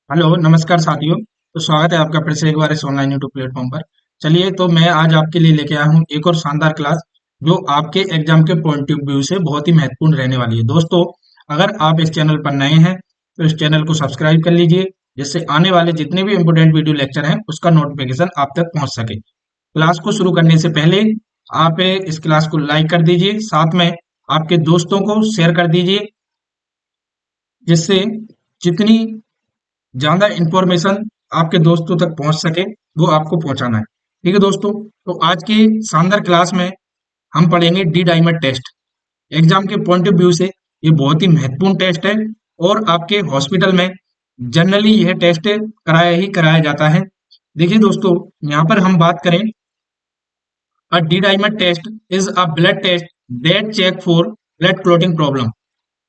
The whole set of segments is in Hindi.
हेलो नमस्कार साथियों। तो स्वागत है आपका फिर से एक बार इस ऑनलाइन यूट्यूब प्लेटफॉर्म पर। चलिए तो मैं आज आपके लिए लेके आया हूँ एक और शानदार क्लास जो आपके एग्जाम के पॉइंट ऑफ व्यू से बहुत ही महत्वपूर्ण रहने वाली है। दोस्तों, अगर आप इस चैनल पर नए हैं तो इस चैनल को सब्सक्राइब कर लीजिए, जिससे आने वाले जितने भी इम्पोर्टेंट वीडियो लेक्चर हैं उसका नोटिफिकेशन आप तक पहुंच सके। क्लास को शुरू करने से पहले आप इस क्लास को लाइक कर दीजिए, साथ में आपके दोस्तों को शेयर कर दीजिए, जिससे जितनी ज्यादा इंफॉर्मेशन आपके दोस्तों तक पहुंच सके वो आपको पहुंचाना है। ठीक है दोस्तों, तो आज की शानदार क्लास में हम पढ़ेंगे डी डाइमर टेस्ट। एग्जाम के पॉइंट ऑफ व्यू से ये बहुत ही महत्वपूर्ण टेस्ट है और आपके हॉस्पिटल में जनरली यह टेस्ट कराया ही कराया जाता है। देखिए दोस्तों, यहाँ पर हम बात करें, a D dimer test is a blood test that check for blood clotting problem.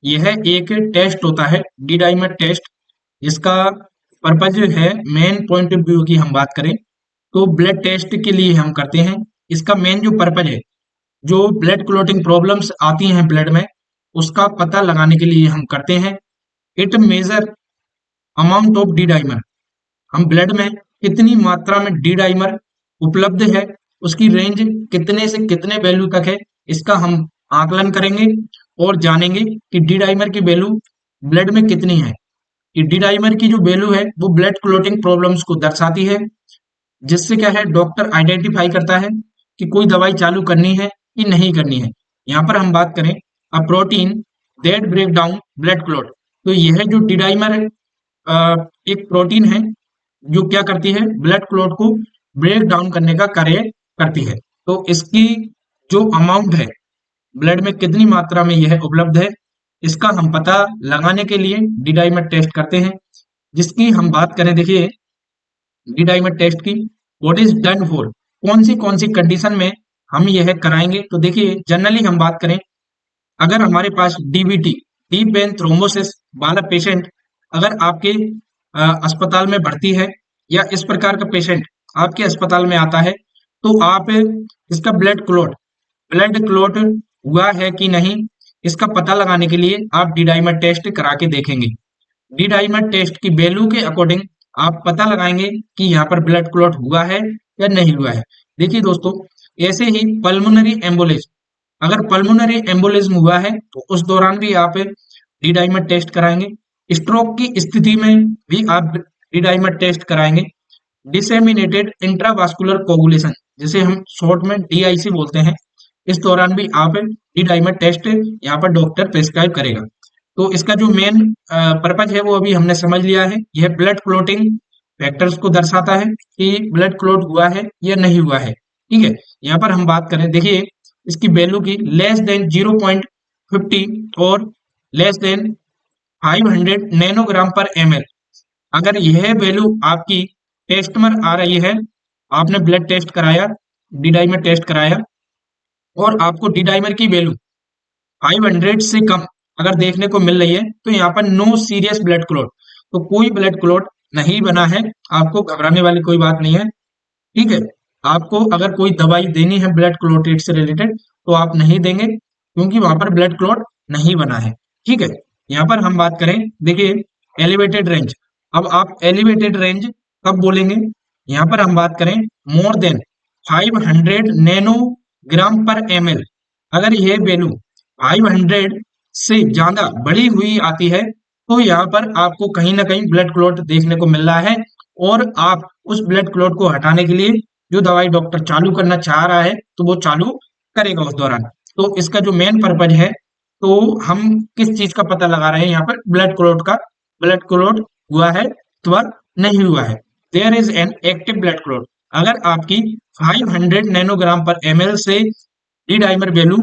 यह एक टेस्ट होता है डी डाइमर टेस्ट। इसका पर्पज है, मेन पॉइंट ऑफ व्यू की हम बात करें तो ब्लड टेस्ट के लिए हम करते हैं। इसका मेन जो पर्पज है, जो ब्लड क्लॉटिंग प्रॉब्लम्स आती हैं ब्लड में, उसका पता लगाने के लिए हम करते हैं। It major amount of D dimer. हम ब्लड में कितनी मात्रा में डी डाइमर उपलब्ध है, उसकी रेंज कितने से कितने वैल्यू तक है, इसका हम आकलन करेंगे और जानेंगे कि डी डाइमर की वैल्यू ब्लड में कितनी है। कि डी डाइमर की जो वैल्यू है वो ब्लड क्लॉटिंग प्रॉब्लम्स को दर्शाती है, जिससे क्या है, डॉक्टर आइडेंटिफाई करता है कि कोई दवाई चालू करनी है कि नहीं करनी है। यहाँ पर हम बात करें, a protein that break down blood clot. तो यह जो डी डाइमर है, एक प्रोटीन है जो क्या करती है, ब्लड क्लॉट को ब्रेक डाउन करने का कार्य करती है। तो इसकी जो अमाउंट है, ब्लड में कितनी मात्रा में यह उपलब्ध है, इसका हम पता लगाने के लिए डी डाइमर टेस्ट करते हैं। जिसकी हम बात करें, देखिए डी डाइमर टेस्ट की व्हाट इज डन फॉर, कौन सी कंडीशन में हम यह कराएंगे। तो देखिए जनरली हम बात करें, अगर हमारे पास डीवीटी, डीप वेन थ्रोम्बोसिस वाला पेशेंट अगर आपके अस्पताल में भर्ती है, या इस प्रकार का पेशेंट आपके अस्पताल में आता है, तो आप इसका ब्लड क्लॉट हुआ है कि नहीं, इसका पता लगाने के लिए आप डी डाइमर टेस्ट करा के देखेंगे। डी डाइमर टेस्ट की वैल्यू के अकॉर्डिंग आप पता लगाएंगे कि यहाँ पर ब्लड क्लॉट हुआ है या नहीं हुआ है। देखिए दोस्तों, ऐसे ही पल्मोनरी एम्बोलिज्म, अगर पल्मोनरी एम्बोलिज्म हुआ है तो उस दौरान भी आप डी डाइमर टेस्ट कराएंगे। स्ट्रोक की स्थिति में भी आप डी डाइमर टेस्ट कराएंगे। डिसेमिनेटेड इंट्रावास्कुलर कोगुलेशन, जिसे हम शॉर्ट में डीआईसी बोलते हैं, इस दौरान भी आप डी डाइमर टेस्ट यहाँ पर डॉक्टर प्रिस्क्राइब करेगा। तो इसका जो मेन पर्पज है वो अभी हमने समझ लिया है। यह ब्लड क्लॉटिंग फैक्टर्स को दर्शाता है कि ब्लड क्लॉट हुआ है या नहीं हुआ है। ठीक है, यहाँ पर हम बात करें, देखिए इसकी वैल्यू की लेस देन 0.50 और लेस देन 500 नैनोग्राम पर एमएल। अगर यह वैल्यू आपकी टेस्ट में आ रही है, आपने ब्लड टेस्ट कराया, डी डाइमर टेस्ट कराया, और आपको डी डाइमर की वैल्यू 500 से कम अगर देखने को मिल रही है, तो यहाँ पर नो सीरियस ब्लड क्लॉट, तो कोई ब्लड क्लॉट नहीं बना है। आपको घबराने वाली कोई बात नहीं है। ठीक है, आपको अगर कोई दवाई देनी है ब्लड क्लॉटेड से रिलेटेड तो आप नहीं देंगे, क्योंकि वहां पर ब्लड क्लॉट नहीं बना है। ठीक है, यहाँ पर हम बात करें, देखिए एलिवेटेड रेंज। अब आप एलिवेटेड रेंज कब बोलेंगे, यहाँ पर हम बात करें मोर देन 500 नैनोग्राम पर एमएल। अगर यह वैल्यू 500 से ज्यादा बढ़ी हुई आती है, तो यहाँ पर आपको कहीं ना कहीं ब्लड क्लॉट देखने को मिल रहा है, और आप उस ब्लड क्लॉट को हटाने के लिए जो दवाई डॉक्टर चालू करना चाह रहा है तो वो चालू करेगा उस दौरान। तो इसका जो मेन पर्पज है, तो हम किस चीज का पता लगा रहे हैं यहाँ पर, ब्लड क्लॉट का। ब्लड क्लॉट हुआ है अथवा नहीं हुआ है। There is an active blood clot. अगर आपकी 500 नैनोग्राम पर एमएल से डी डाइमर वैल्यू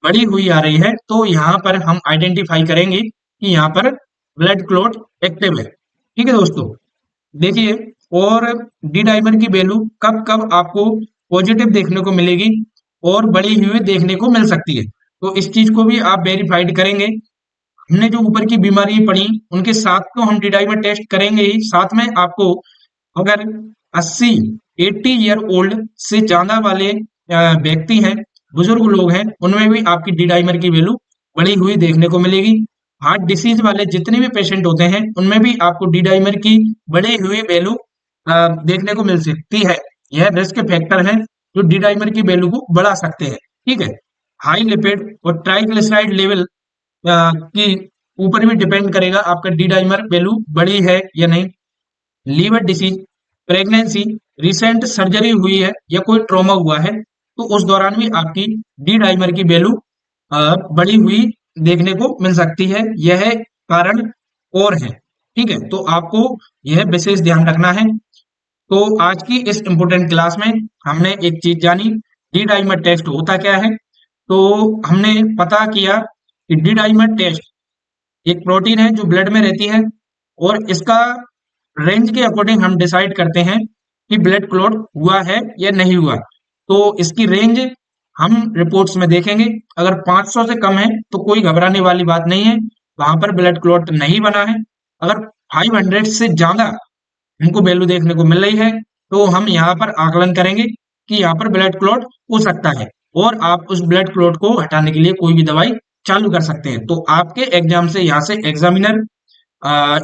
बढ़ी हुई आ रही है, तो यहाँ पर हम आइडेंटिफाई करेंगे कि यहाँ पर ब्लड क्लॉट एक्टिव है। ठीक है दोस्तों, देखिए, और डी डाइमर की वैल्यू कब कब आपको पॉजिटिव देखने को मिलेगी और बढ़ी हुई देखने को मिल सकती है, तो इस चीज को भी आप वेरीफाइड करेंगे। हमने जो ऊपर की बीमारी पढ़ी उनके साथ तो हम डी डाइमर टेस्ट करेंगे ही, साथ में आपको अगर 80 ईयर ओल्ड से ज्यादा वाले व्यक्ति हैं, बुजुर्ग लोग हैं, उनमें भी आपकी डी डाइमर की वैल्यू बढ़ी हुई देखने को मिलेगी। हार्ट डिसीज वाले जितने भी पेशेंट होते हैं उनमें भी आपको डी डाइमर की बढ़ी हुई वैल्यू देखने को मिल सकती है। यह रिस्क फैक्टर है जो डी डाइमर की वैल्यू को बढ़ा सकते हैं। ठीक है। हाई लिपिड और ट्राइग्लिसराइड लेवल की ऊपर भी डिपेंड करेगा आपका डी डाइमर वैल्यू बढ़ी है या नहीं। Liver disease, pregnancy, recent surgery हुई है या कोई ट्रॉमा हुआ है तो उस दौरान भी आपकी डी डाइमर की वैल्यू बढ़ी हुई देखने को मिल सकती है। यह कारण और है। ठीक है, तो आपको यह विशेष ध्यान रखना है। तो आज की इस इम्पोर्टेंट क्लास में हमने एक चीज जानी, डी डाइमर टेस्ट होता क्या है। तो हमने पता किया कि डी डाइमर टेस्ट एक प्रोटीन है जो ब्लड में रहती है और इसका रेंज के अकॉर्डिंग हम डिसाइड करते हैं कि ब्लड क्लॉट हुआ है या नहीं हुआ। तो इसकी रेंज हम रिपोर्ट्स में देखेंगे। अगर 500 से कम है तो कोई घबराने वाली बात नहीं है, वहां पर ब्लड क्लॉट नहीं बना है। अगर 500 से ज्यादा हमको वैल्यू देखने को मिल रही है तो हम यहाँ पर आकलन करेंगे कि यहाँ पर ब्लड क्लॉट हो सकता है और आप उस ब्लड क्लॉट को हटाने के लिए कोई भी दवाई चालू कर सकते हैं। तो आपके एग्जाम से यहाँ से एग्जामिनर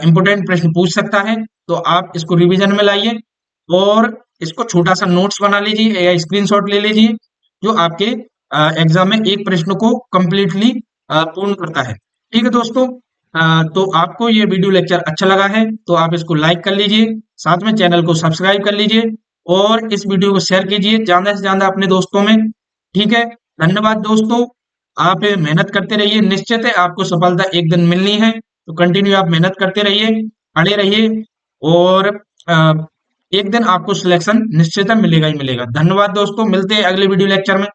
इंपोर्टेंट प्रश्न पूछ सकता है, तो आप इसको रिवीजन में लाइए और इसको छोटा सा नोट्स बना लीजिए या स्क्रीनशॉट ले लीजिए जो आपके एग्जाम में एक प्रश्न को कंप्लीटली पूर्ण करता है। ठीक है दोस्तों। तो आपको ये वीडियो लेक्चर अच्छा लगा है तो आप इसको लाइक कर लीजिए, साथ में चैनल को सब्सक्राइब कर लीजिए और इस वीडियो को शेयर कीजिए ज्यादा से ज्यादा अपने दोस्तों में। ठीक है। धन्यवाद दोस्तों। आप मेहनत करते रहिए, निश्चित है आपको सफलता एक दिन मिलनी है। तो कंटिन्यू आप मेहनत करते रहिए, अड़े रहिए और अ, एक दिन आपको सिलेक्शन निश्चित मिलेगा ही मिलेगा। धन्यवाद दोस्तों, मिलते हैं अगले वीडियो लेक्चर में।